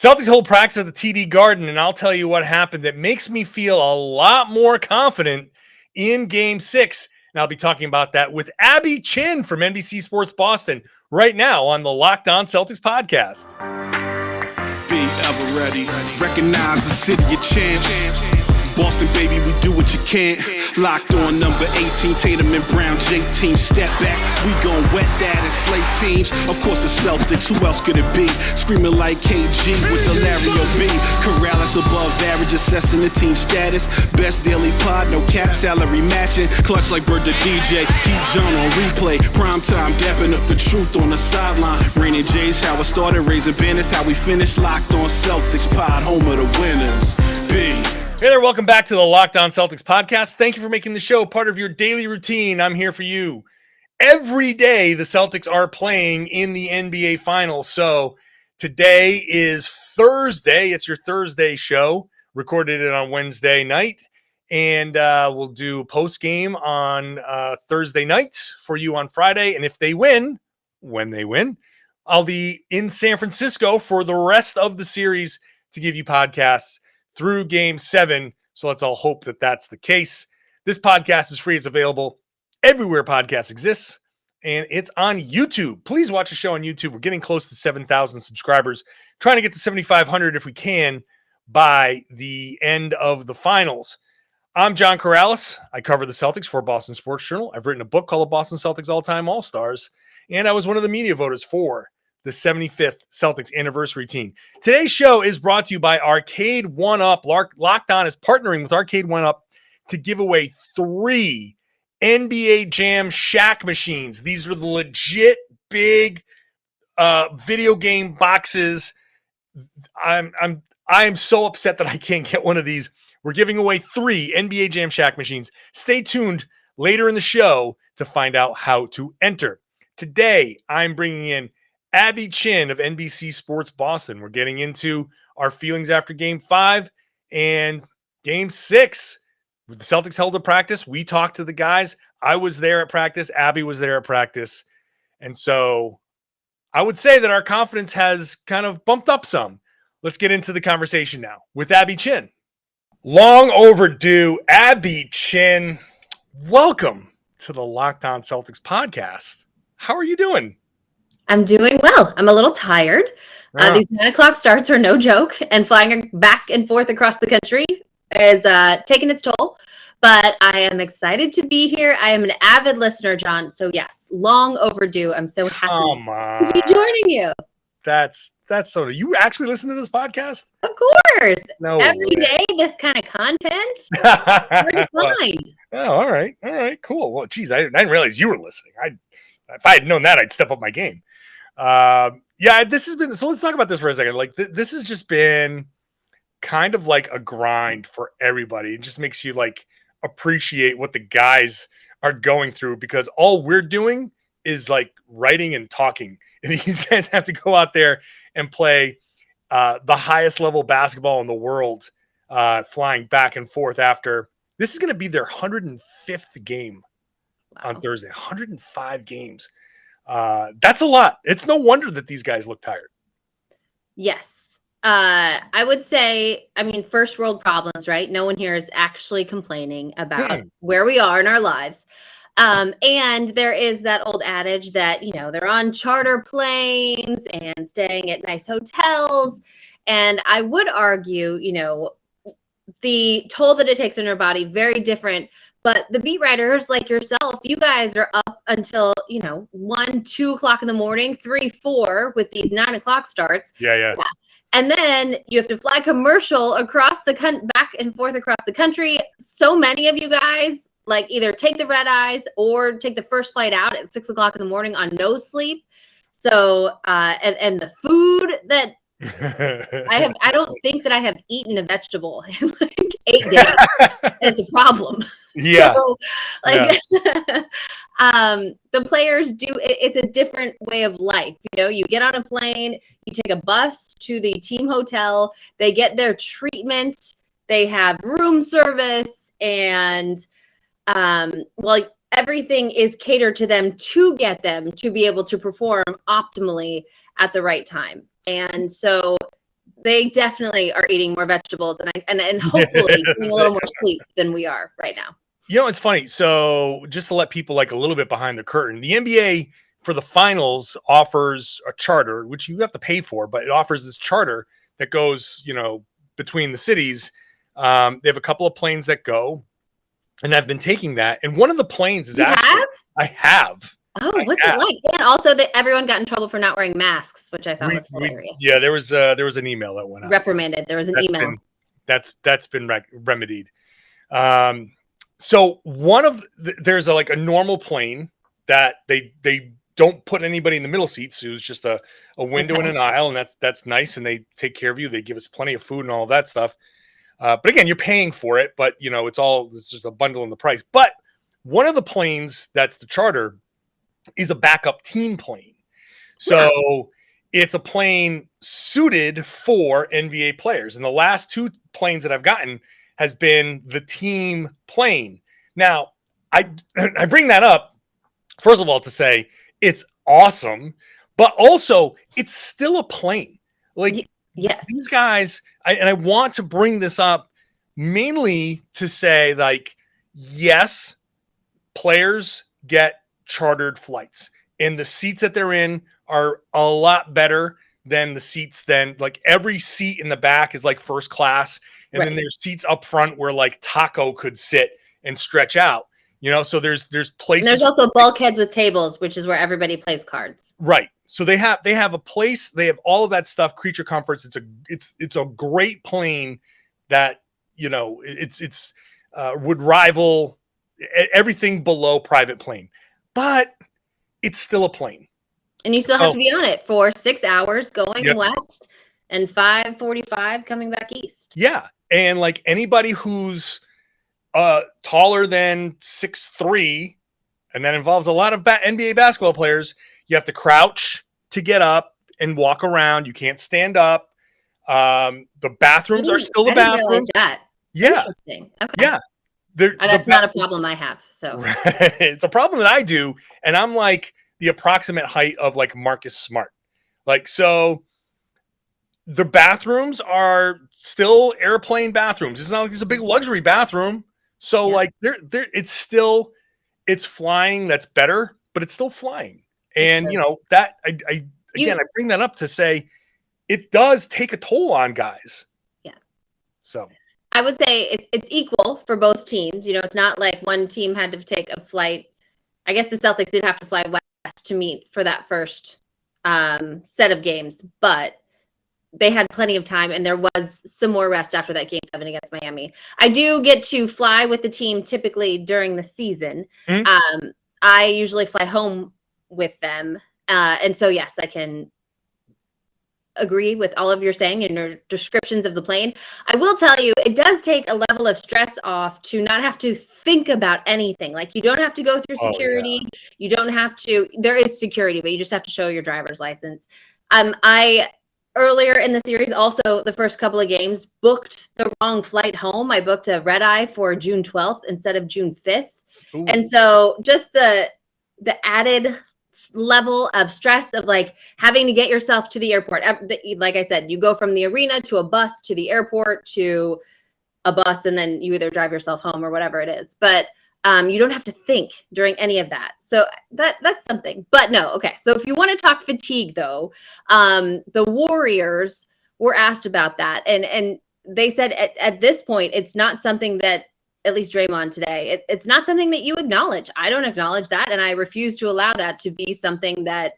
Celtics hold practice at the TD Garden, and I'll tell you what happened that makes me feel a lot more confident in Game 6. And I'll be talking about that with Abby Chin from NBC Sports Boston right now on the Locked On Celtics podcast. Be ever ready. Recognize the city of champs. Boston, baby, we do what you can't. Locked on number 18, Tatum and Brown, J-team, step back. We gon' wet that and slay teams. Of course, the Celtics, who else could it be? Screaming like KG with the Larry O.B. Karalis above average, assessing the team status. Best daily pod, no cap, salary matching. Clutch like Bird the DJ, keep John on replay. Prime time, dapping up the truth on the sideline. Raining J's, how it started, raising banners, how we finished. Locked on Celtics pod, home of the winners. B. Hey there, welcome back to the Locked On Celtics podcast. Thank you for making the show part of your daily routine. I'm here for you. Every day, the Celtics are playing in the NBA Finals. So today is Thursday. It's your Thursday show. Recorded it on Wednesday night. And we'll do post-game on Thursday night for you on Friday. And if they win, when they win, I'll be in San Francisco for the rest of the series to give you podcasts through Game 7. So let's all hope that that's the case. This podcast is free. It's available everywhere podcasts exist, and it's on YouTube. Please watch the show on YouTube. We're getting close to 7,000 subscribers, trying to get to 7,500 if we can by the end of the finals. I'm John Karalis. I cover the Celtics for Boston Sports Journal. I've written a book called The Boston Celtics All-Time All-Stars, and I was one of the media voters for the 75th Celtics anniversary team. Today's show is brought to you by Arcade 1-Up. Locked On is partnering with Arcade 1-Up to give away 3 NBA JAM Shaq machines. These are the legit big video game boxes. I am so upset that I can't get one of these. We're giving away 3 NBA JAM Shaq machines. Stay tuned later in the show to find out how to enter. Today, I'm bringing in Abby Chin of NBC Sports Boston. We're getting into our feelings after Game 5 and Game 6. The Celtics held a practice. We talked to the guys. I was there at practice. Abby was there at practice. And so I would say that our confidence has kind of bumped up some. Let's get into the conversation now with Abby Chin. Long overdue, Abby Chin. Welcome to the Locked On Celtics podcast. How are you doing? I'm doing well. I'm a little tired. These 9 o'clock starts are no joke, and flying back and forth across the country is taking its toll. But I am excited to be here. I am an avid listener, John. So yes, long overdue. I'm so happy to be joining you. That's so. You actually listen to this podcast? Of course. No Every way. day, this kind of content. Hard to find. Oh, all right, cool. Well, geez, I didn't realize you were listening. If I had known that, I'd step up my game. This has been, so let's talk about this for a second. Like this has just been kind of like a grind for everybody. It just makes you like appreciate what the guys are going through, because all we're doing is like writing and talking, and these guys have to go out there and play the highest level basketball in the world, flying back and forth after this is going to be their 105th game. Wow. On Thursday, 105 games. That's a lot. It's no wonder that these guys look tired. Yes. I would say, first world problems, right? No one here is actually complaining about where we are in our lives. And there is that old adage that, they're on charter planes and staying at nice hotels. And I would argue, the toll that it takes on your body, very different. But the beat writers like yourself, you guys are up until, 1, 2 o'clock in the morning, 3, 4 with these 9 o'clock starts. Yeah. And then you have to fly commercial across the back and forth across the country. So many of you guys like either take the red eyes or take the first flight out at 6 o'clock in the morning on no sleep. So, and the food that I don't think that I have eaten a vegetable in like 8 days. And it's a problem. Yeah. So, the players do, it's a different way of life. You get on a plane, you take a bus to the team hotel, they get their treatment, they have room service, and everything is catered to them to get them to be able to perform optimally at the right time. And so they definitely are eating more vegetables and hopefully getting a little more sleep than we are right now. It's funny. So just to let people like a little bit behind the curtain, the NBA for the finals offers a charter, which you have to pay for, but it offers this charter that goes, between the cities. They have a couple of planes that go, and I've been taking that. And one of the planes is I have. Oh, what's it like? And also that everyone got in trouble for not wearing masks, which I thought was hilarious. Yeah, there was an email that went out. Reprimanded. There was an email. That's been remedied. So there's a normal plane that they don't put anybody in the middle seats. It was just a window and an aisle, and that's nice. And they take care of you. They give us plenty of food and all of that stuff. But again, you're paying for it, but it's just a bundle in the price. But one of the planes that's the charter is a backup team plane. So it's a plane suited for NBA players. And the last two planes that I've gotten has been the team plane. Now, I bring that up, first of all, to say it's awesome, but also it's still a plane. Yes. These guys, I want to bring this up mainly to say, yes, players get chartered flights, and the seats that they're in are a lot better than the seats every seat in the back is first class, and then there's seats up front where Taco could sit and stretch out, so there's places. And there's also bulkheads with tables, which is where everybody plays cards. Right. So they have a place, they have all of that stuff, creature comforts. It's a great plane that, it's would rival everything below private plane, but it's still a plane. And you still have to be on it for 6 hours going west and 5:45 coming back east. Yeah. And anybody who's taller than 6'3", and that involves a lot of NBA basketball players, you have to crouch to get up and walk around. You can't stand up. The bathrooms are still the bathrooms. Yeah. Interesting. Okay. Yeah. That's not a problem I have. So it's a problem that I do. And I'm the approximate height of Marcus Smart. So the bathrooms are still airplane bathrooms. It's not it's a big luxury bathroom. So it's flying. That's better, but it's still flying. And I bring that up to say it does take a toll on guys. Yeah. So I would say it's equal for both teams. It's not like one team had to take a flight. I guess the Celtics did have to fly west to meet for that first set of games, but they had plenty of time, and there was some more rest after that Game 7 against Miami. I do get to fly with the team typically during the season. Mm-hmm. I usually fly home with them. And so, yes, I can agree with all of your saying and your descriptions of the plane. I will tell you, it does take a level of stress off to not have to think about anything. You don't have to go through security. Oh, yeah. You don't have to. There is security, but you just have to show your driver's license. Earlier in the series, also the first couple of games, booked the wrong flight home. I booked a red eye for June 12th instead of June 5th. Ooh. And so just the added level of stress of having to get yourself to the airport. Like I said, you go from the arena to a bus to the airport to a bus, and then you either drive yourself home or whatever it is. But you don't have to think during any of that. So that's something. But no, okay. So if you want to talk fatigue, though, the Warriors were asked about that. And they said at this point, it's not something that, at least Draymond today, it's not something that you acknowledge. I don't acknowledge that. And I refuse to allow that to be something that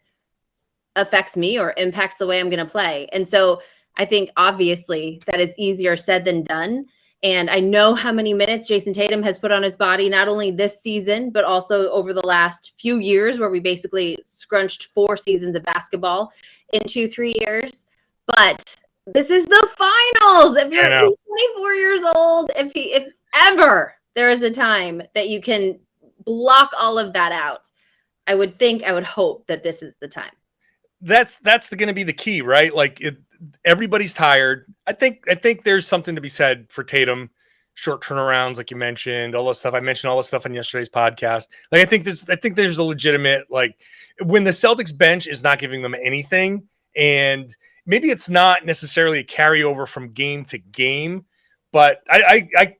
affects me or impacts the way I'm going to play. And so I think obviously that is easier said than done. And I know how many minutes Jayson Tatum has put on his body, not only this season, but also over the last few years, where we basically scrunched 4 seasons of basketball in 2-3 years. But this is the finals. If he's 24 years old, if ever there is a time that you can block all of that out, I would hope that this is the time. That's going to be the key, right? Everybody's tired. I think there's something to be said for Tatum, short turnarounds, like you mentioned, all that stuff. I mentioned all this stuff on yesterday's podcast. I think there's a legitimate, when the Celtics bench is not giving them anything, And maybe it's not necessarily a carryover from game to game, but I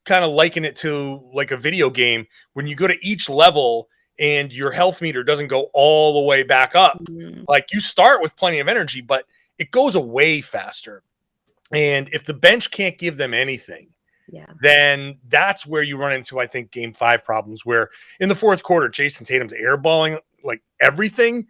kind of liken it to like a video game. When you go to each level and your health meter doesn't go all the way back up, like you start with plenty of energy, but it goes away faster. And if the bench can't give them anything, then that's where you run into, I think, game 5 problems, where in the fourth quarter, Jayson Tatum's airballing like everything,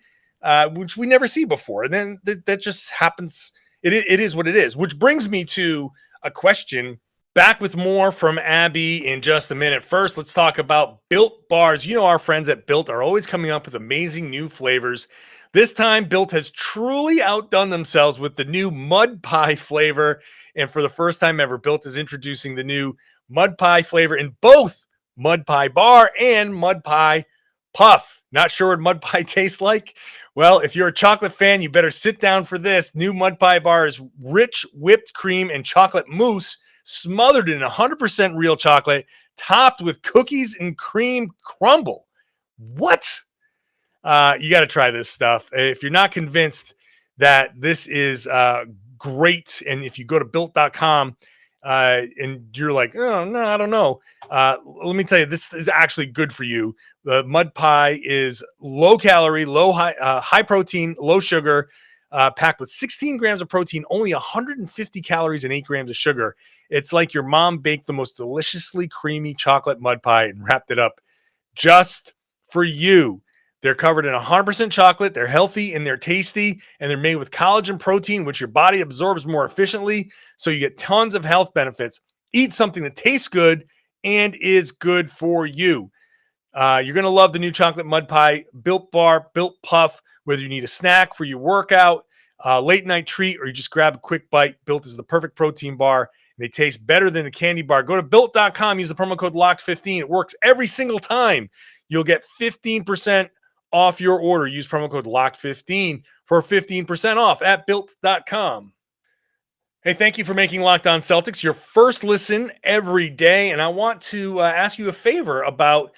which we never see before. And then that just happens. It is what it is, which brings me to a question. Back with more from Abby in just a minute. First, let's talk about Built Bars. You know, our friends at Built are always coming up with amazing new flavors. This time, Built has truly outdone themselves with the new mud pie flavor. And for the first time ever, Built is introducing the new mud pie flavor in both mud pie bar and mud pie puff. Not sure what mud pie tastes like? Well, if you're a chocolate fan, you better sit down for this. New mud pie bar is rich whipped cream and chocolate mousse smothered in 100% real chocolate, topped with cookies and cream crumble. What? You got to try this stuff. If you're not convinced that this is great, and if you go to built.com and you're like, oh, no, I don't know. Let me tell you, this is actually good for you. The mud pie is low calorie, high protein, low sugar, packed with 16 grams of protein, only 150 calories and 8 grams of sugar. It's like your mom baked the most deliciously creamy chocolate mud pie and wrapped it up just for you. They're covered in 100% chocolate. They're healthy and they're tasty, and they're made with collagen protein, which your body absorbs more efficiently. So you get tons of health benefits. Eat something that tastes good and is good for you. You're going to love the new chocolate mud pie, Built Bar, Built Puff, whether you need a snack for your workout, late night treat, or you just grab a quick bite. Built is the perfect protein bar. They taste better than a candy bar. Go to built.com, use the promo code LOCKED15. It works every single time. You'll get 15% off your order. Use promo code LOCKED15 for 15% off at built.com. Hey, thank you for making Locked On Celtics your first listen every day. And I want to ask you a favor about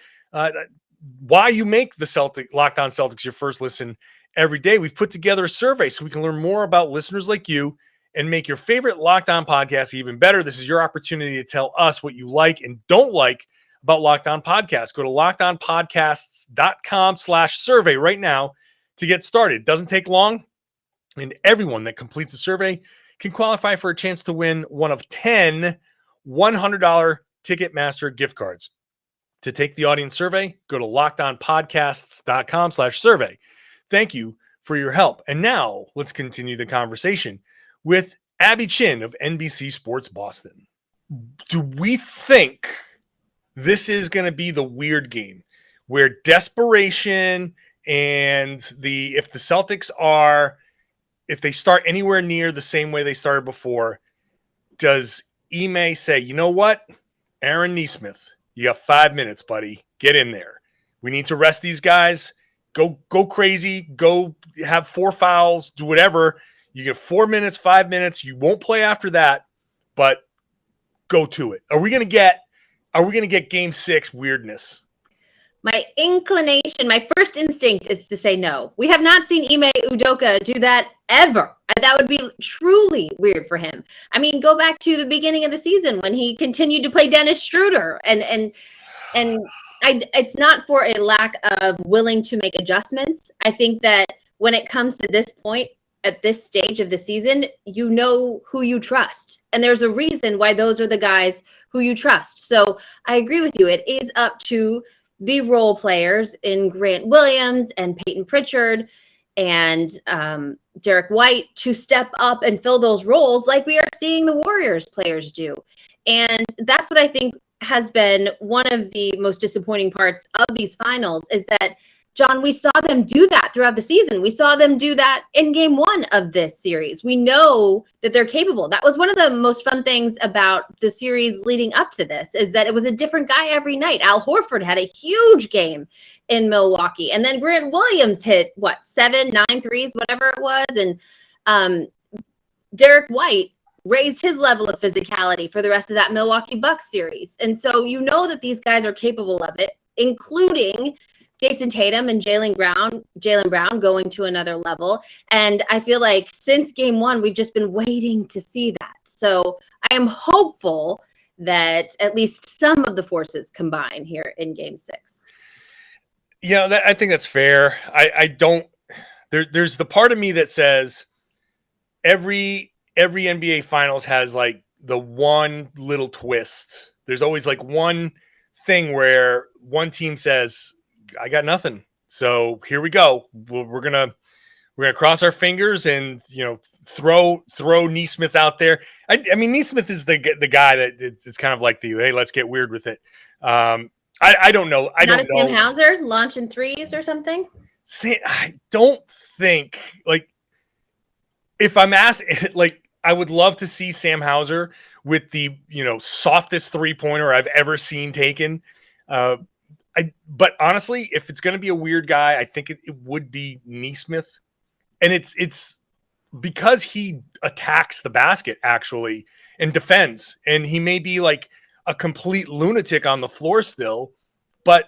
why you make the Locked On Celtics your first listen every day. We've put together a survey so we can learn more about listeners like you and make your favorite Locked On podcast even better. This is your opportunity to tell us what you like and don't like about Locked On Podcasts. Go to lockedonpodcasts.com/survey right now to get started. It doesn't take long, and everyone that completes the survey can qualify for a chance to win one of 10 $100 Ticketmaster gift cards. To take the audience survey, go to lockedonpodcasts.com/survey. Thank you for your help. And now let's continue the conversation with Abby Chin of NBC Sports Boston. Do we think this is going to be the weird game where desperation and if the Celtics if they start anywhere near the same way they started before, does Ime say, you know what, Aaron Nesmith, you got 5 minutes, buddy, get in there. We need to rest these guys. Go crazy. Go have 4 fouls, do whatever. You get 4 minutes, 5 minutes. You won't play after that, but go to it. Are we going to get game 6 weirdness? My inclination, my first instinct is to say no. We have not seen Ime Udoka do that ever. That would be truly weird for him. I mean, go back to the beginning of the season when he continued to play Dennis Schroeder. And it's not for a lack of willing to make adjustments. I think that when it comes to this point, at this stage of the season, you know who you trust. And there's a reason why those are the guys who you trust. So I agree with you. It is up to the role players in Grant Williams and Peyton Pritchard and Derek White to step up and fill those roles like we are seeing the Warriors players do. And that's what I think has been one of the most disappointing parts of these finals is that, John, we saw them do that throughout the season. We saw them do that in game 1 of this series. We know that they're capable. That was one of the most fun things about the series leading up to this is that it was a different guy every night. Al Horford had a huge game in Milwaukee. And then Grant Williams hit, 7, 9 threes, whatever it was. And Derek White raised his level of physicality for the rest of that Milwaukee Bucks series. And so you know that these guys are capable of it, including Jayson Tatum and Jaylen Brown going to another level. And I feel like since game one, we've just been waiting to see that. So I am hopeful that at least some of the forces combine here in game 6. Yeah, I think that's fair. I don't. There's the part of me that says every NBA Finals has like the one little twist. There's always like one thing where one team says, "I got nothing." So here we go. We're gonna cross our fingers and throw Nesmith out there. I mean, Nesmith is the guy that it's kind of like hey, let's get weird with it. I don't know. Not a Sam Hauser launching threes or something. I don't think like if I'm asked, like I would love to see Sam Hauser with the softest 3-pointer I've ever seen taken. But honestly, if it's going to be a weird guy, I think it would be Nesmith, and it's because he attacks the basket actually and defends, and he may be like a complete lunatic on the floor still, but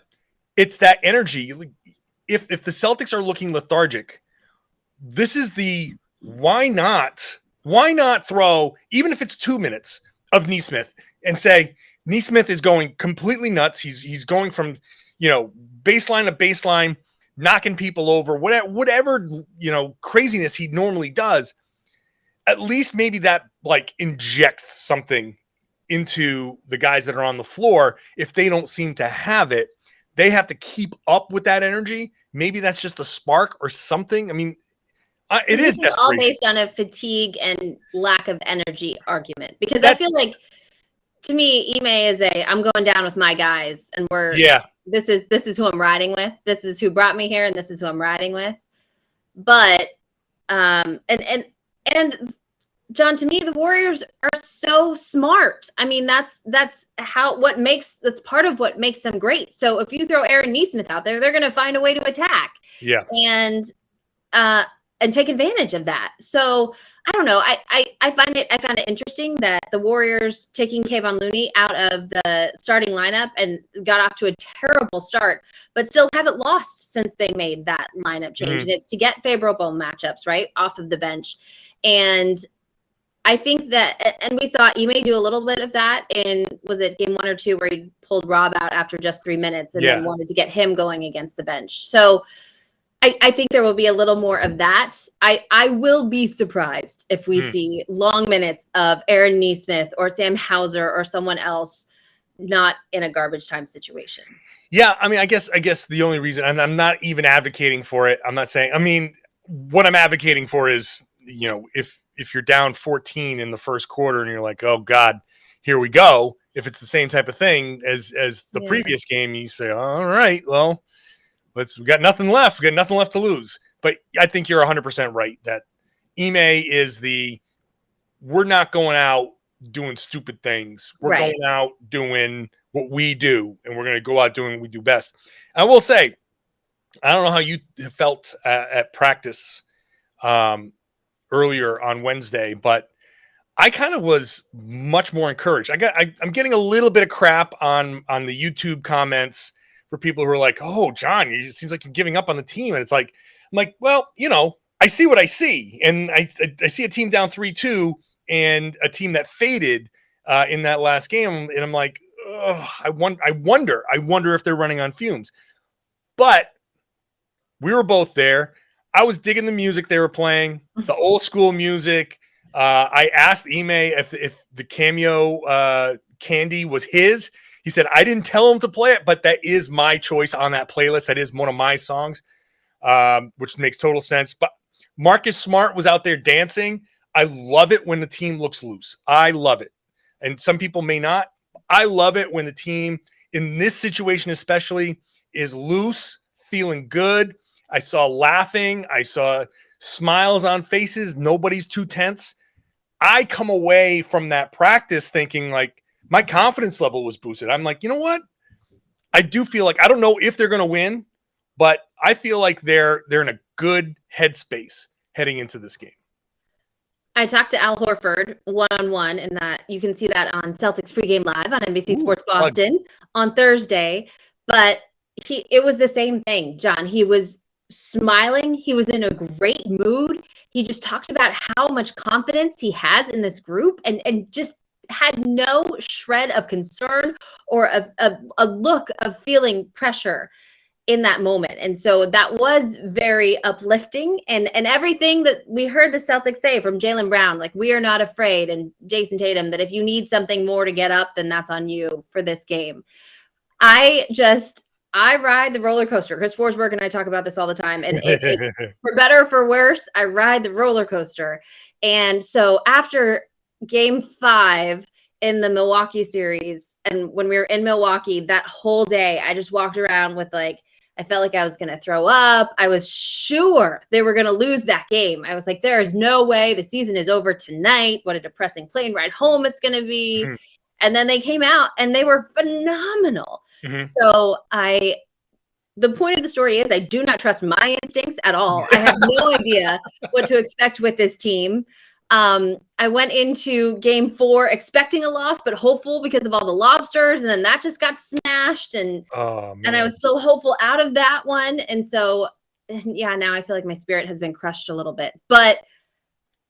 it's that energy. If the Celtics are looking lethargic, this is the why not throw, even if it's 2 minutes of Nesmith, and say Nesmith is going completely nuts. He's going from baseline to baseline, knocking people over, whatever craziness he normally does. At least maybe that like injects something into the guys that are on the floor. If they don't seem to have it, they have to keep up with that energy. Maybe that's just a spark or something. I mean, it is all based on a fatigue and lack of energy argument, because I feel like, to me, Ime is I'm going down with my guys, and this is who I'm riding with. This is who brought me here, and this is who I'm riding with. But and John, to me, the Warriors are so smart. I mean, that's part of what makes them great. So if you throw Aaron Nesmith out there, they're going to find a way to attack. Yeah. And take advantage of that. So I don't know. I found it interesting that the Warriors taking Kevon Looney out of the starting lineup and got off to a terrible start, but still haven't lost since they made that lineup change. Mm-hmm. And it's to get favorable matchups, right, off of the bench. And I think that, and we saw Ime do a little bit of that was it game 1 or 2 where he pulled Rob out after just 3 minutes and then wanted to get him going against the bench. So I think there will be a little more of that. I will be surprised if we see long minutes of Aaron Nesmith or Sam Hauser or someone else not in a garbage time situation. Yeah, I mean, I guess the only reason I'm not even advocating for it. I'm not saying. I mean, what I'm advocating for is if you're down 14 in the first quarter and you're like, oh God, here we go. If it's the same type of thing as the previous game, you say, all right, well. We got nothing left. We got nothing left to lose. But I think you're 100% right that Ime is we're not going out doing stupid things. We're going out doing what we do, and we're going to go out doing what we do best. I will say, I don't know how you felt at practice earlier on Wednesday, but I kind of was much more encouraged. I'm getting a little bit of crap on the YouTube comments for people who are like, oh, John, it seems like you're giving up on the team. And it's like, I'm like, well, I see what I see. And I see a team down 3-2 and a team that faded in that last game. And I'm like, I wonder if they're running on fumes. But we were both there. I was digging the music they were playing, the old school music. I asked Ime if the cameo candy was his. He said, I didn't tell him to play it, but that is my choice on that playlist. That is one of my songs, which makes total sense. But Marcus Smart was out there dancing. I love it when the team looks loose. I love it. And some people may not. I love it when the team, in this situation especially, is loose, feeling good. I saw laughing. I saw smiles on faces. Nobody's too tense. I come away from that practice thinking like, my confidence level was boosted. I'm like, you know what? I do feel like, I don't know if they're going to win, but I feel like they're in a good headspace heading into this game. I talked to Al Horford one-on-one, and that you can see that on Celtics pregame live on NBC Sports Boston on Thursday. But it was the same thing, John. He was smiling. He was in a great mood. He just talked about how much confidence he has in this group and just had no shred of concern or a look of feeling pressure in that moment. And so that was very uplifting. And everything that we heard the Celtics say from Jaylen Brown, like, we are not afraid, and Jayson Tatum, that if you need something more to get up, then that's on you for this game. I ride the roller coaster. Chris Forsberg and I talk about this all the time. And for better or for worse, I ride the roller coaster. And so after game 5 in the Milwaukee series, and when we were in Milwaukee, that whole day, I just walked around with, like, I felt like I was going to throw up. I was sure they were going to lose that game. I was like, there is no way the season is over tonight. What a depressing plane ride home it's going to be. Mm-hmm. And then they came out and they were phenomenal. Mm-hmm. So the point of the story is I do not trust my instincts at all. I have no idea what to expect with this team. I went into game 4 expecting a loss, but hopeful because of all the lobsters. And then that just got smashed. And I was still hopeful out of that one. And so, yeah, now I feel like my spirit has been crushed a little bit. But,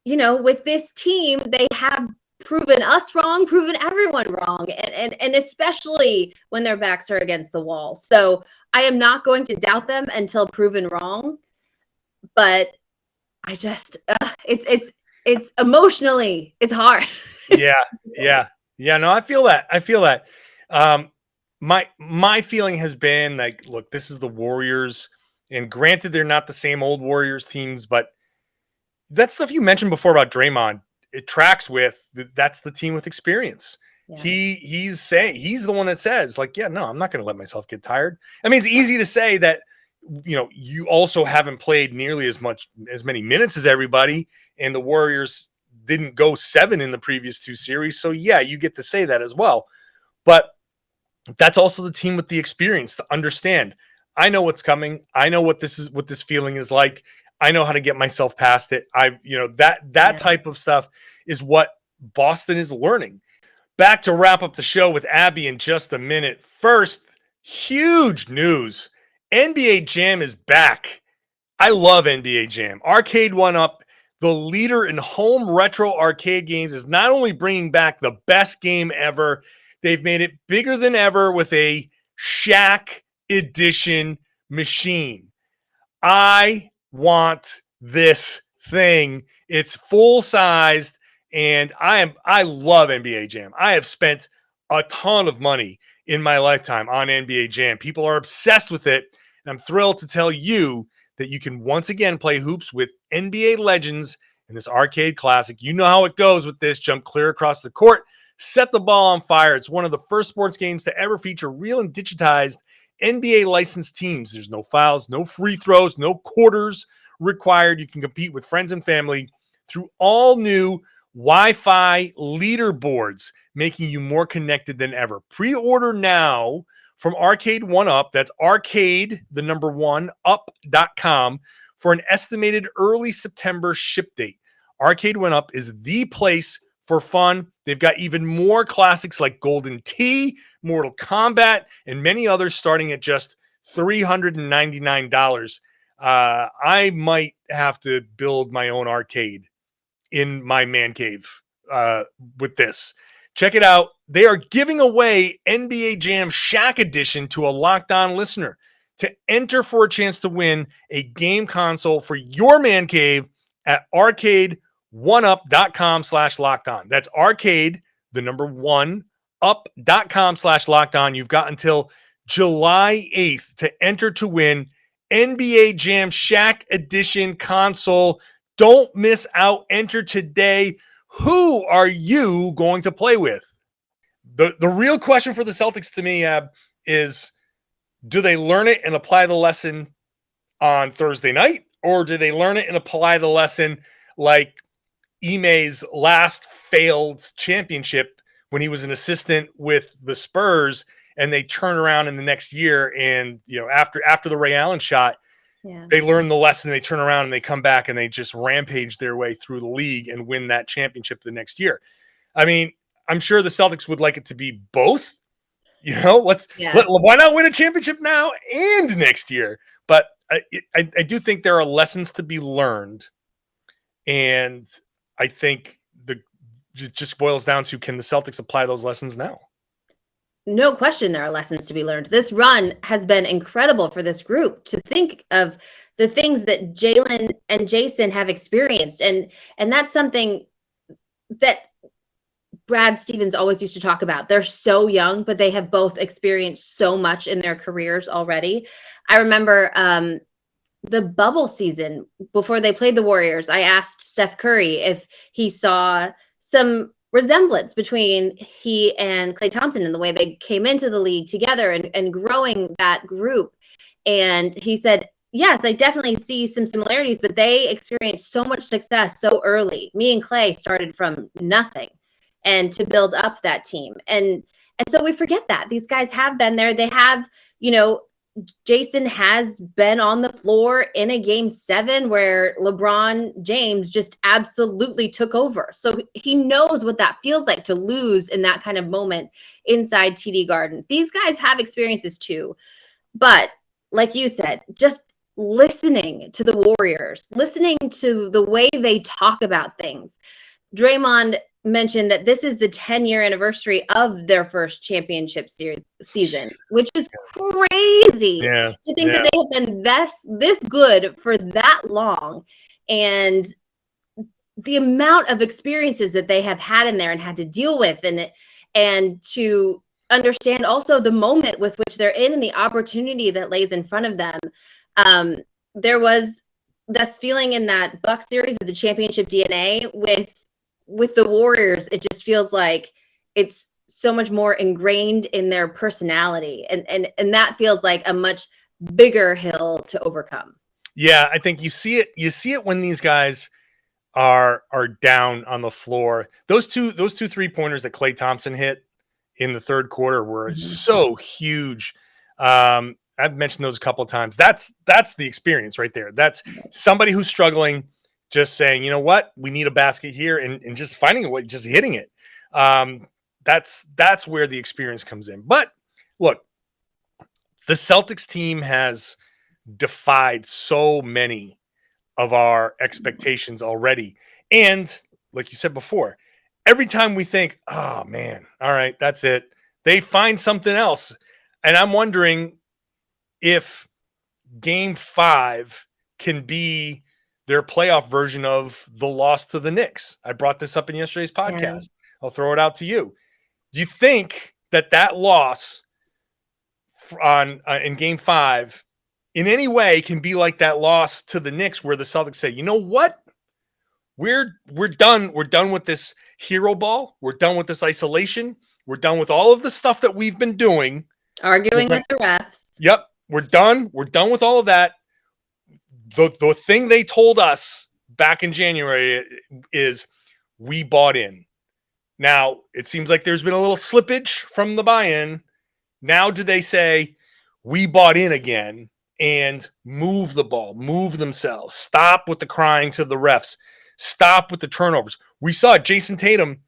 you know, with this team, they have proven us wrong, proven everyone wrong. And especially when their backs are against the wall. So I am not going to doubt them until proven wrong. But I just, it's emotionally, it's hard. Yeah. No, I feel that. My feeling has been like, look, this is the Warriors, and granted, they're not the same old Warriors teams, but that stuff you mentioned before about Draymond, it tracks with that's the team with experience. Yeah. He's the one that says, like, yeah, no, I'm not going to let myself get tired. I mean, it's easy to say that, you know, you also haven't played nearly as many minutes as everybody, and the Warriors didn't go 7 in the previous 2 series. So yeah, you get to say that as well. But that's also the team with the experience to understand. I know what's coming. I know what this feeling is like. I know how to get myself past it. That type of stuff is what Boston is learning. Back to wrap up the show with Abby in just a minute. First, huge news. NBA Jam is back. I love NBA Jam. Arcade 1UP, the leader in home retro arcade games, is not only bringing back the best game ever, they've made it bigger than ever with a Shaq edition machine. I want this thing. It's full-sized, and I love NBA Jam. I have spent a ton of money in my lifetime on NBA Jam. People are obsessed with it, and I'm thrilled to tell you that you can once again play hoops with NBA legends in this arcade classic. You know how it goes with this. Jump clear across the court, set the ball on fire. It's one of the first sports games to ever feature real and digitized NBA licensed teams. There's no fouls, no free throws, no quarters required. You can compete with friends and family through all new Wi-Fi leaderboards, making you more connected than ever. Pre-order now from Arcade 1UP. That's arcade, the number 1, up.com for an estimated early September ship date. Arcade 1UP is the place for fun. They've got even more classics like Golden Tee, Mortal Kombat, and many others starting at just $399. I might have to build my own arcade in my man cave with this. Check it out. They are giving away NBA JAM Shaq Edition to a Locked On listener. To enter for a chance to win a game console for your man cave at arcade1up.com/lockedon. That's arcade, the number 1, up.com/lockedon. You've got until July 8th to enter to win NBA JAM Shaq Edition console. Don't miss out. Enter today. Who are you going to play with? The real question for the Celtics to me, Ab, is do they learn it and apply the lesson on Thursday night, or do they learn it and apply the lesson like Ime's last failed championship when he was an assistant with the Spurs, and they turn around in the next year and, you know, after the Ray Allen shot, they learn the lesson, they turn around and they come back and they just rampage their way through the league and win that championship the next year. I mean, I'm sure the Celtics would like it to be both. Why not win a championship now and next year? But I do think there are lessons to be learned, and I think it just boils down to, can the Celtics apply those lessons now? No question there are lessons to be learned. This run has been incredible for this group. To think of the things that Jaylen and Jayson have experienced. And that's something that Brad Stevens always used to talk about. They're so young, but they have both experienced so much in their careers already. I remember the bubble season before they played the Warriors. I asked Steph Curry if he saw some resemblance between he and Klay Thompson and the way they came into the league together and growing that group. And he said, yes, I definitely see some similarities, but they experienced so much success so early. Me and Klay started from nothing and to build up that team. And so we forget that these guys have been there. They have, Jayson has been on the floor in a game 7 where LeBron James just absolutely took over. So he knows what that feels like to lose in that kind of moment inside TD Garden. These guys have experiences too. But like you said, just listening to the Warriors, listening to the way they talk about things. Draymond mentioned that this is the 10-year anniversary of their first championship season, which is crazy to think that they have been this good for that long. And the amount of experiences that they have had in there and had to deal with, and to understand also the moment with which they're in and the opportunity that lays in front of them. There was this feeling in that Bucks series of the championship DNA with the Warriors. It just feels like it's so much more ingrained in their personality. And that feels like a much bigger hill to overcome. Yeah, I think you see it when these guys are down on the floor. Those two 3-pointers that Klay Thompson hit in the third quarter were so huge. I've mentioned those a couple of times. That's the experience right there. That's somebody who's struggling, just saying, you know what, we need a basket here, and just finding a way, just hitting it. That's where the experience comes in. But look, the Celtics team has defied so many of our expectations already. And like you said before, every time we think, oh man, all right, that's it, they find something else. And I'm wondering if game 5 can be their playoff version of the loss to the Knicks. I brought this up in yesterday's podcast. Yeah. I'll throw it out to you. Do you think that loss in game 5 in any way can be like that loss to the Knicks, where the Celtics say, you know what? We're done. We're done with this hero ball. We're done with this isolation. We're done with all of the stuff that we've been doing. Arguing with the refs. Yep. We're done. We're done with all of that. The thing they told us back in January is we bought in. Now, it seems like there's been a little slippage from the buy-in. Now do they say, we bought in again, and move the ball, move themselves, stop with the crying to the refs, stop with the turnovers? We saw Jayson Tatum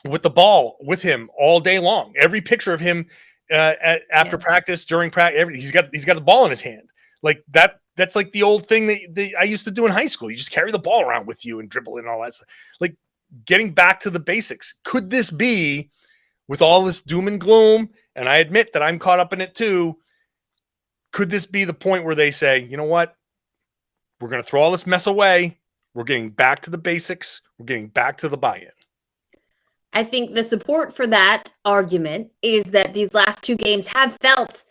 with the ball with him all day long. Every picture of him after practice, during practice, he's got the ball in his hand. Like that's like the old thing that I used to do in high school. You just carry the ball around with you and dribble and all that stuff. Like getting back to the basics. Could this be, with all this doom and gloom, and I admit that I'm caught up in it too, could this be the point where they say, you know what? We're going to throw all this mess away. We're getting back to the basics. We're getting back to the buy-in. I think the support for that argument is that these last 2 games have felt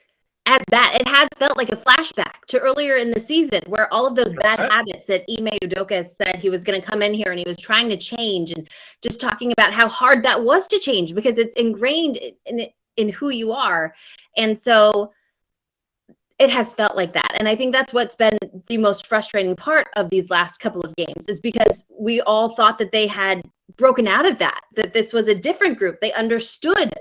as bad. It has felt like a flashback to earlier in the season, where all of those bad habits that Ime Udoka said he was going to come in here and he was trying to change, and just talking about how hard that was to change because it's ingrained in who you are. And so it has felt like that. And I think that's what's been the most frustrating part of these last couple of games, is because we all thought that they had broken out of that this was a different group. They understood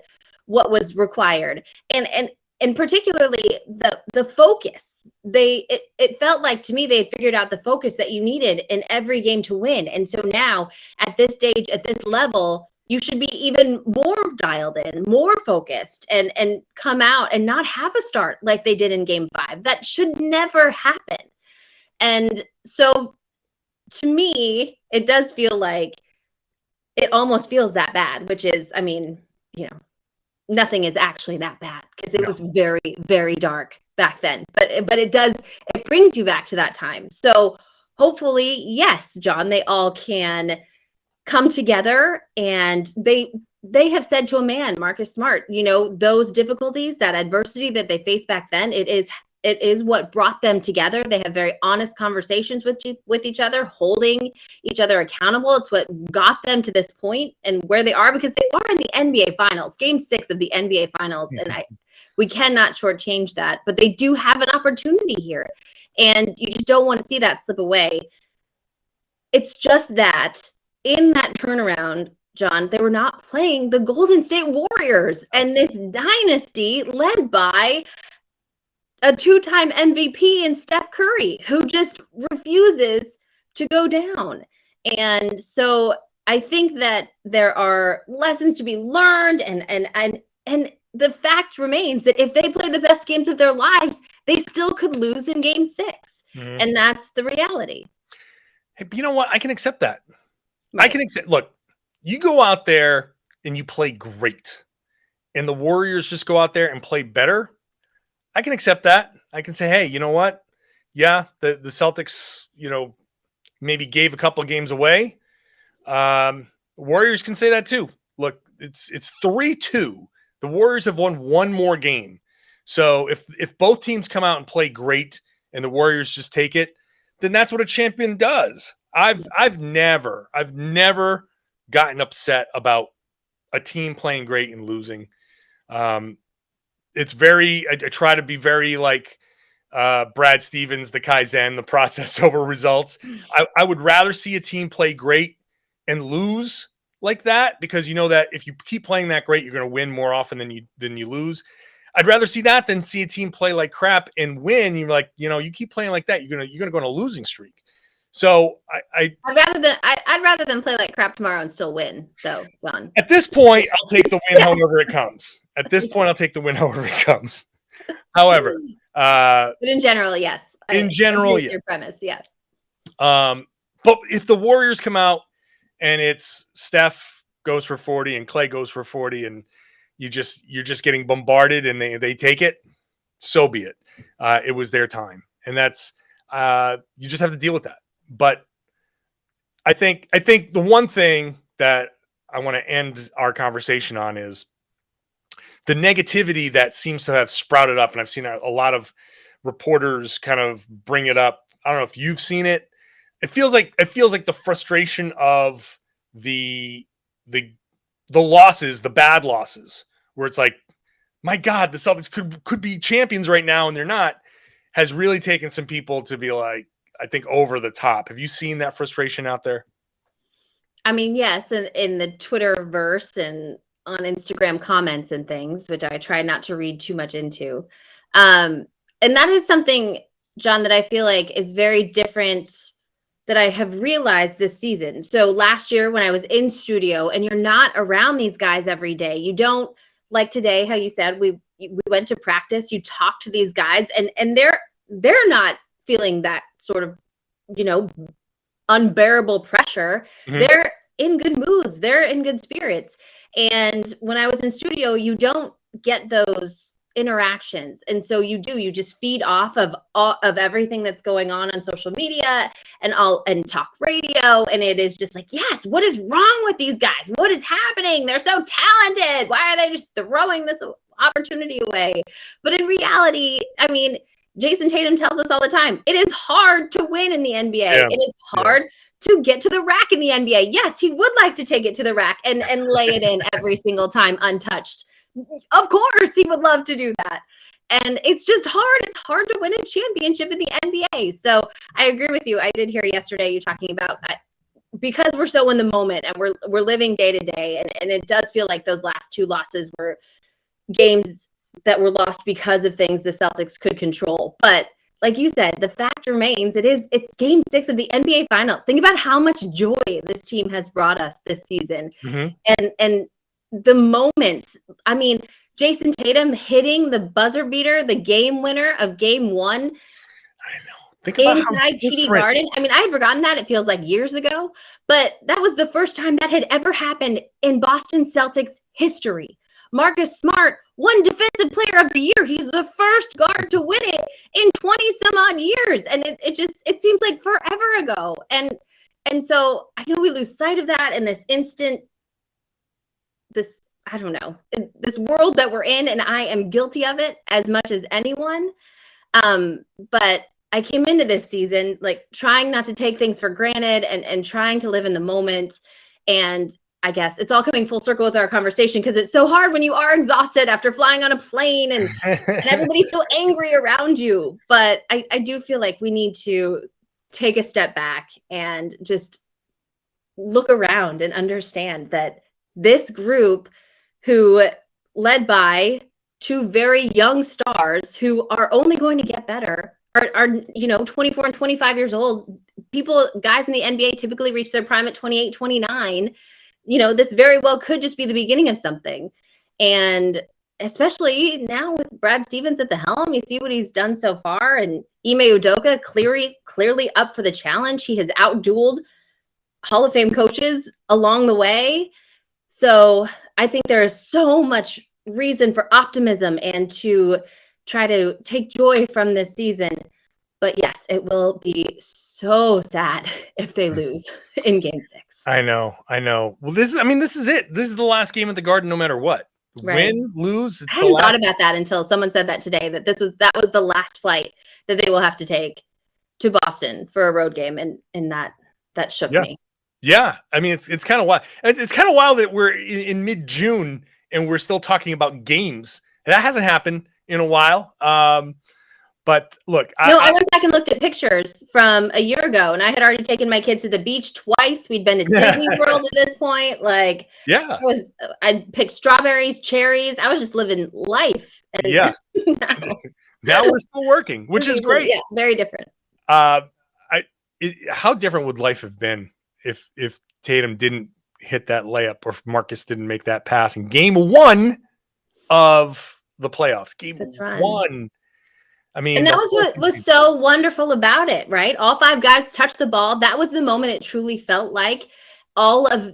what was required. And particularly the focus. It felt like to me they had figured out the focus that you needed in every game to win. And so now at this stage, at this level, you should be even more dialed in, more focused, and come out and not have a start like they did in game 5. That should never happen. And so to me, it does feel like it almost feels that bad, which is, I mean, nothing is actually that bad because it was very, very dark back then. But it brings you back to that time. So hopefully, yes, John, they all can come together, and they have said to a man, Marcus Smart, those difficulties, that adversity that they faced back then, it is what brought them together. They have very honest conversations with each other, holding each other accountable. It's what got them to this point and where they are, because they are in the NBA Finals, Game 6 of the NBA Finals, and we cannot shortchange that. But they do have an opportunity here, and you just don't want to see that slip away. It's just that in that turnaround, John, they were not playing the Golden State Warriors and this dynasty led by a 2-time MVP in Steph Curry, who just refuses to go down. And so I think that there are lessons to be learned, and the fact remains that if they play the best games of their lives, they still could lose in game 6. Mm-hmm. And that's the reality. Hey, but you know what? I can accept that. Right. I can accept. Look, you go out there and you play great, and the Warriors just go out there and play better. I can accept that. I can say, hey, you know what? Yeah, the Celtics, maybe gave a couple of games away. Warriors can say that too. Look, it's 3-2. The Warriors have won one more game. So if both teams come out and play great and the Warriors just take it, then that's what a champion does. I've never gotten upset about a team playing great and losing. It's very, I try to be very like Brad Stevens, the Kaizen, the process over results. I would rather see a team play great and lose like that, because you know that if you keep playing that great, you're going to win more often than you lose. I'd rather see that than see a team play like crap and win. You're like, you keep playing like that, you're gonna go on a losing streak. So I'd rather than play like crap tomorrow and still win, though, John. At this point, I'll take the win however it comes. At this point, I'll take the win however it comes. However, but in general, yes. In general, yes. Your premise, yes. But if the Warriors come out and it's Steph goes for 40 and Clay goes for 40, and you're just getting bombarded and they take it, so be it. It was their time, and that's you just have to deal with that. But I think the one thing that I want to end our conversation on is the negativity that seems to have sprouted up. And I've seen a lot of reporters kind of bring it up. I don't know if you've seen it. It feels like the frustration of the losses, the bad losses, where it's like, my God, the Celtics could be champions right now, and they're not, has really taken some people to be like, I think, over the top. Have you seen that frustration out there? I mean, yes, in the Twitterverse and on Instagram comments and things, which I try not to read too much into. And that is something, John, that I feel like is very different that I have realized this season. So last year when I was in studio and you're not around these guys every day, you don't, like today, how you said, we went to practice, you talk to these guys, and they're not feeling that sort of, unbearable pressure. Mm-hmm. They're in good moods. They're in good spirits. And when I was in studio, you don't get those interactions. And so you just feed off of everything that's going on social media and talk radio. And it is just like, yes, what is wrong with these guys? What is happening? They're so talented. Why are they just throwing this opportunity away? But in reality, I mean, Jayson Tatum tells us all the time, it is hard to win in the NBA. Yeah. It is hard to get to the rack in the NBA. Yes, he would like to take it to the rack and lay it in every single time untouched. Of course, he would love to do that. And it's just hard. It's hard to win a championship in the NBA. So I agree with you. I did hear yesterday you talking about because we're so in the moment and we're living day to day. And it does feel like those last 2 losses were games that were lost because of things the Celtics could control. But like you said, the fact remains it's game 6 of the NBA Finals. Think about how much joy this team has brought us this season. And the moments, I mean, Jayson Tatum hitting the buzzer beater, the game winner of game 1. I know. Think about inside TD Garden. I mean, I had forgotten that. It feels like years ago, but that was the first time that had ever happened in Boston Celtics history. Marcus Smart won Defensive Player of the Year. He's the first guard to win it in 20 some odd years. And it seems like forever ago. And so I know we lose sight of that in this instant, I don't know, this world that we're in, and I am guilty of it as much as anyone. But I came into this season like trying not to take things for granted and trying to live in the moment. And I guess it's all coming full circle with our conversation, because it's so hard when you are exhausted after flying on a plane and everybody's so angry around you. But I do feel like we need to take a step back and just look around and understand that this group, who led by 2 very young stars who are only going to get better, are 24 and 25 years old. Guys in the NBA typically reach their prime at 28, 29. This very well could just be the beginning of something. And especially now with Brad Stevens at the helm, you see what he's done so far. And Ime Udoka clearly up for the challenge. He has outdueled Hall of Fame coaches along the way. So I think there is so much reason for optimism and to try to take joy from this season. But yes, it will be so sad if they lose in game 6. I know. Well, this is it. This is the last game at the Garden, no matter what. Right. Win, lose. I hadn't thought about that until someone said that today, that that was the last flight that they will have to take to Boston for a road game. And that shook me. Yeah. I mean, it's kind of wild. It's kind of wild that we're in mid-June and we're still talking about games. That hasn't happened in a while. But look, I went back and looked at pictures from a year ago, and I had already taken my kids to the beach twice. We'd been to Disney World at this point. Like, I picked strawberries, cherries. I was just living life. And now we're still working, which is great. Yeah, very different. How different would life have been if Tatum didn't hit that layup, or if Marcus didn't make that pass in game 1 of the playoffs? Game 1. I mean, and that was what was so wonderful about it, right? All 5 guys touched the ball. That was the moment it truly felt like all of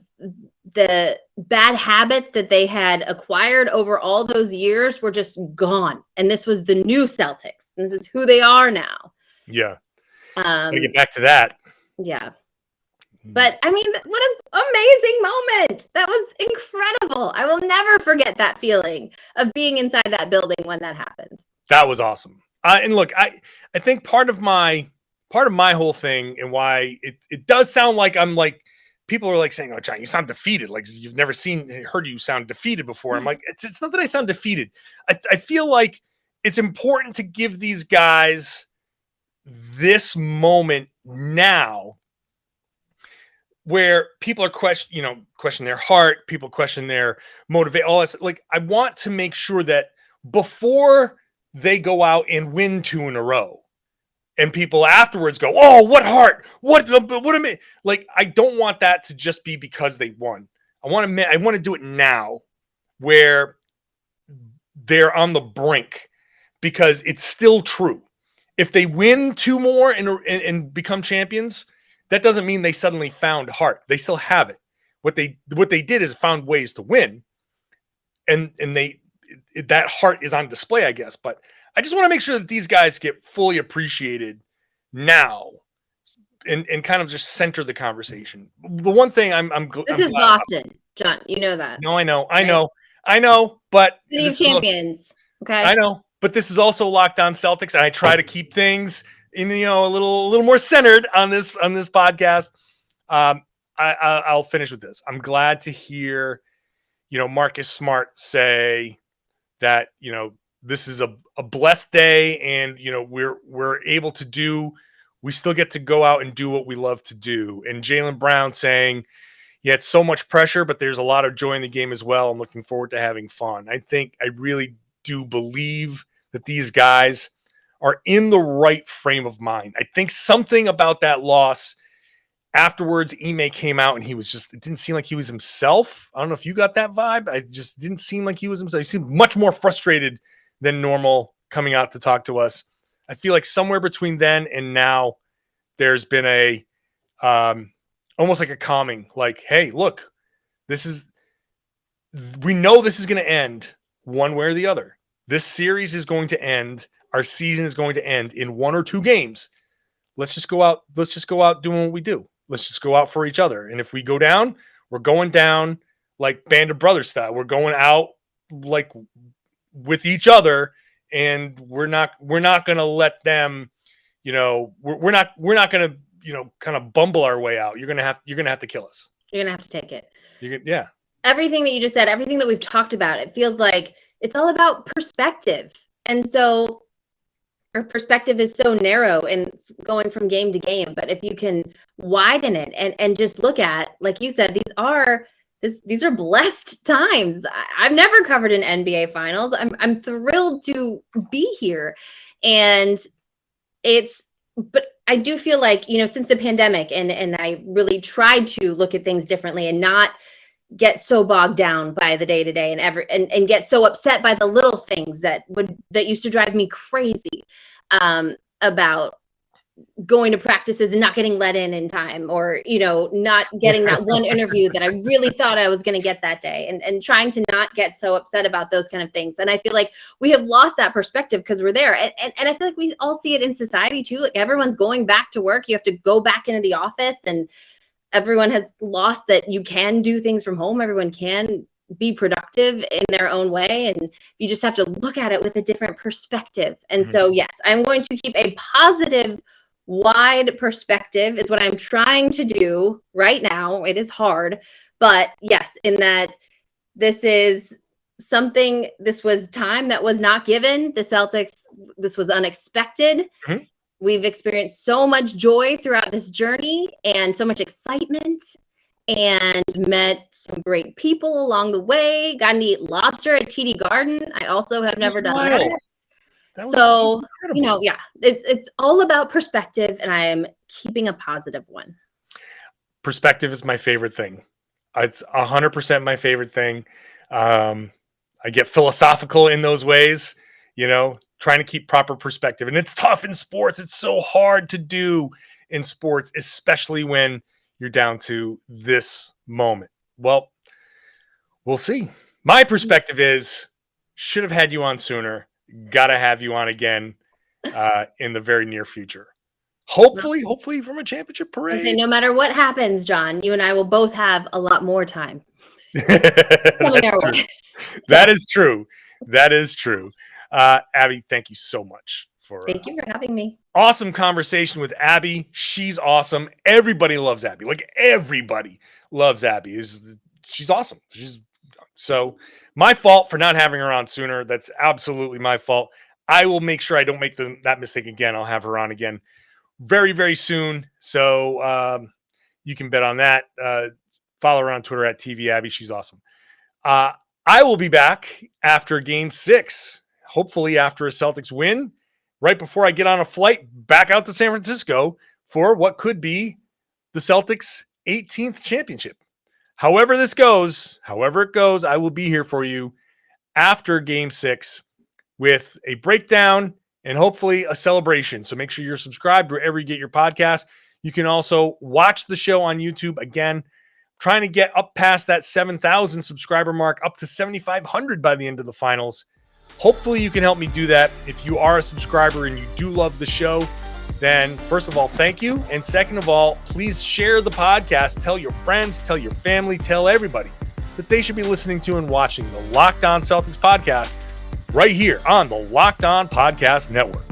the bad habits that they had acquired over all those years were just gone. And this was the new Celtics. This is who they are now. Yeah. Gotta get back to that. Yeah. But I mean, what an amazing moment. That was incredible. I will never forget that feeling of being inside that building when that happened. That was awesome. And look, I think part of my whole thing, and why it does sound like I'm like, people are like saying, "Oh, John, you sound defeated. Like you've never heard you sound defeated before." I'm like, it's not that I sound defeated. I feel like it's important to give these guys this moment now, where people are question their heart, people question their motivate, all that. Like, I want to make sure that before they go out and win 2 in a row, and people afterwards go, "Oh, what heart? What am I?" Like, I don't want that to just be because they won. I want to do it now, where they're on the brink, because it's still true. If they win 2 more and become champions, that doesn't mean they suddenly found heart. They still have it. What they did is found ways to win, and that heart is on display, I guess. But I just want to make sure that these guys get fully appreciated now, and kind of just center the conversation. The one thing this is Boston, John. You know that. No, I know. But City of Champions. Okay. I know, but this is also Locked On Celtics, and I try to keep things in a little more centered on this podcast. I'll finish with this. I'm glad to hear, Marcus Smart say that, this is a blessed day, and, we're able to we still get to go out and do what we love to do. And Jaylen Brown saying, yeah, it's so much pressure, but there's a lot of joy in the game as well. I'm looking forward to having fun. I really do believe that these guys are in the right frame of mind. I think something about that loss afterwards, Ime came out and it didn't seem like he was himself. I don't know if you got that vibe. I just didn't seem like he was himself. He seemed much more frustrated than normal coming out to talk to us. I feel like somewhere between then and now, there's been a almost like a calming, like, hey, look, we know this is going to end one way or the other. This series is going to end. Our season is going to end in 1 or 2 games. Let's just go out doing what we do. Let's just go out for each other. And if we go down, we're going down like Band of Brothers style. We're going out like with each other, and we're not going to let them, we're not going to, kind of bumble our way out. You're going to have to kill us. You're going to have to take it. Yeah. Everything that you just said, everything that we've talked about, it feels like it's all about perspective. And so our perspective is so narrow and going from game to game. But if you can widen it and just look at, like you said, these are blessed times. I've never covered an NBA Finals. I'm thrilled to be here. And but I do feel like, since the pandemic and I really tried to look at things differently and not get so bogged down by the day-to-day and get so upset by the little things that used to drive me crazy, about going to practices and not getting let in time, or not getting that one interview that I really thought I was going to get that day, and trying to not get so upset about those kind of things. And I feel like we have lost that perspective because we're there, and I feel like we all see it in society too. Like, everyone's going back to work. You have to go back into the office, and everyone has lost that you can do things from home. Everyone can be productive in their own way. And you just have to look at it with a different perspective. And so, yes, I'm going to keep a positive, wide perspective is what I'm trying to do right now. It is hard, but yes, in that this was time that was not given. The Celtics, this was unexpected. Mm-hmm. We've experienced so much joy throughout this journey and so much excitement, and met some great people along the way. Got to eat lobster at TD Garden. I also have never done that. So, yeah, it's all about perspective, and I am keeping a positive one. Perspective is my favorite thing. It's 100% my favorite thing. I get philosophical in those ways, trying to keep proper perspective. And it's tough in sports. It's so hard to do in sports, especially when you're down to this moment. Well, we'll see. My perspective is, should have had you on sooner. Got to have you on again in the very near future. Hopefully from a championship parade. Okay, no matter what happens, John, you and I will both have a lot more time. That is true. That is true. Abby, thank you so much. Thank you for having me. Awesome conversation with Abby. She's awesome. Everybody loves Abby. Like, everybody loves Abby. She's awesome. So my fault for not having her on sooner. That's absolutely my fault. I will make sure I don't make that mistake again. I'll have her on again very, very soon. So you can bet on that. Follow her on Twitter at TVAbby. She's awesome. I will be back after Game 6, hopefully after a Celtics win, right before I get on a flight back out to San Francisco for what could be the Celtics' 18th championship. However it goes, I will be here for you after Game 6 with a breakdown and hopefully a celebration. So make sure you're subscribed wherever you get your podcast. You can also watch the show on YouTube. Again, trying to get up past that 7,000 subscriber mark, up to 7,500 by the end of the finals. Hopefully you can help me do that. If you are a subscriber and you do love the show, then first of all, thank you. And second of all, please share the podcast. Tell your friends, tell your family, tell everybody that they should be listening to and watching the Locked On Celtics podcast right here on the Locked On Podcast Network.